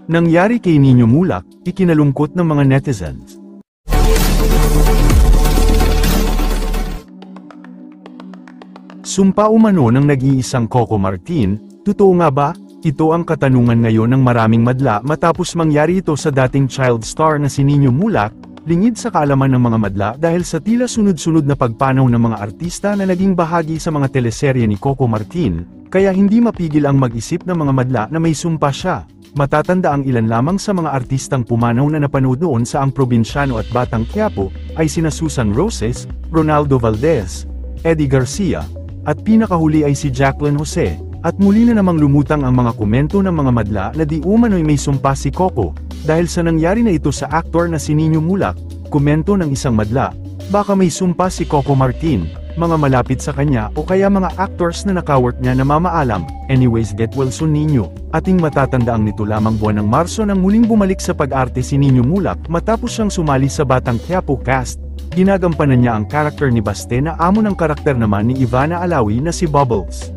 Nangyari kay Nino Mulak, ikinalungkot ng mga netizens. Sumpa umano ng nag-iisang Coco Martin, totoo nga ba? Ito ang katanungan ngayon ng maraming madla matapos mangyari ito sa dating child star na si Nino Mulak, lingid sa kaalaman ng mga madla dahil sa tila sunod-sunod na pagpanaw ng mga artista na naging bahagi sa mga teleserye ni Coco Martin, kaya hindi mapigil ang mag-isip ng mga madla na may sumpa siya. Matatanda ang ilan lamang sa mga artistang pumanaw na napanood noon sa Ang Probinsyano at Batang Quiapo, ay sina Susan Roses, Ronaldo Valdez, Eddie Garcia, at pinakahuli ay si Jacqueline Jose, at muli na namang lumutang ang mga komento ng mga madla na di umano'y may sumpa si Coco, dahil sa nangyari na ito sa aktor na si Nino Mulak. Komento ng isang madla, baka may sumpa si Coco Martin, mga malapit sa kanya o kaya mga actors na nakawork niya na mamaalam. Anyways, get well soon Nino. Ating matatandaang nito lamang buwan ng Marso nang muling bumalik sa pag-arte si Nino Mulak matapos siyang sumali sa Batang Quiapo cast. Ginagampanan niya ang karakter ni Baste na amo ng karakter naman ni Ivana Alawi na si Bubbles.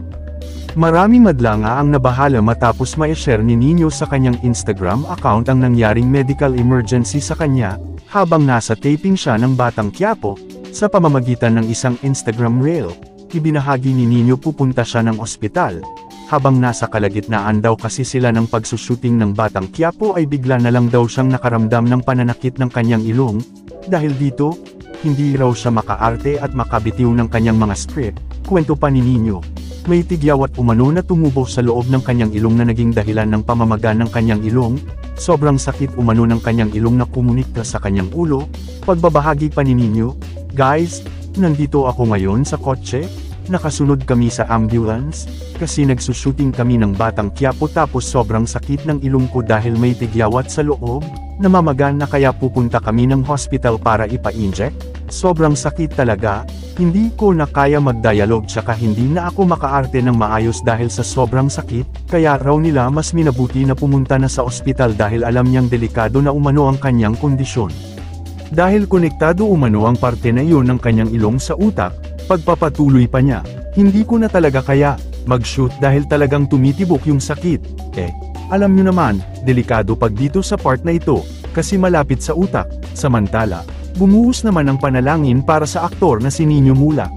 Maraming madla nga ang nabahala matapos ma-share ni Nino sa kanyang Instagram account ang nangyaring medical emergency sa kanya, habang nasa taping siya ng Batang Quiapo. Sa pamamagitan ng isang Instagram reel, ibinahagi ni Nino pupunta siya ng ospital. Habang nasa kalagitnaan daw kasi sila ng pagsushooting ng Batang Quiapo ay bigla na lang daw siyang nakaramdam ng pananakit ng kanyang ilong. Dahil dito, hindi raw siya makaarte at makabitiw ng kanyang mga script, kwento pa ni Nino. May tigyawat umano na tumubo sa loob ng kanyang ilong na naging dahilan ng pamamaga ng kanyang ilong. Sobrang sakit umano ng kanyang ilong na kumunikta sa kanyang ulo. Pagbabahagi pa ni Nino, "Guys, nandito ako ngayon sa kotse, nakasunod kami sa ambulance, kasi nagsushooting kami ng Batang Quiapo tapos sobrang sakit ng ilong ko dahil may tigyawat sa loob, namamaga na kaya pupunta kami ng hospital para ipa-inject, sobrang sakit talaga, hindi ko na kaya mag-dialogue tsaka hindi na ako makaarte ng maayos dahil sa sobrang sakit, kaya raw nila mas minabuti na pumunta na sa ospital dahil alam niyang delikado na umano ang kanyang kondisyon. Dahil konektado umano ang parte na iyon ng kanyang ilong sa utak, pagpapatuloy pa niya, hindi ko na talaga kaya mag-shoot dahil talagang tumitibok yung sakit. Alam niyo naman, delikado pag dito sa part na ito, kasi malapit sa utak." Samantala, bumuhos naman ang panalangin para sa aktor na si Nino Mulak.